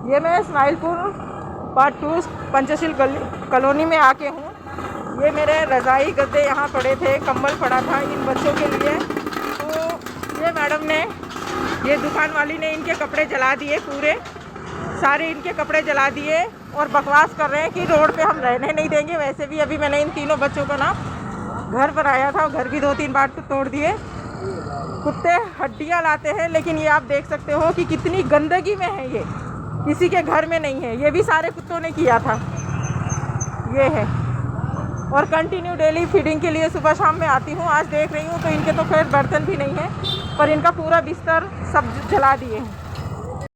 ये मैं Ismailpur part 2 Panchsheel colony में आके हूँ। ये मेरे रज़ाई गद्दे यहाँ पड़े थे, कंबल पड़ा था इन बच्चों के लिए। तो ये मैडम ने, ये दुकान वाली ने इनके कपड़े जला दिए, पूरे सारे इनके कपड़े जला दिए और बकवास कर रहे हैं कि रोड पे हम रहने नहीं देंगे। वैसे भी अभी मैंने इन तीनों बच्चों को ना घर पर आया था, घर भी 2-3 बार तो तोड़ दिए। कुत्ते हड्डियाँ लाते हैं, लेकिन ये आप देख सकते हो कि कितनी गंदगी में है। ये किसी के घर में नहीं है, ये भी सारे कुत्तों ने किया था। ये है, और कंटिन्यू डेली फीडिंग के लिए सुबह शाम में आती हूँ। आज देख रही हूँ तो इनके तो खैर बर्तन भी नहीं है, पर इनका पूरा बिस्तर सब जला दिए हैं।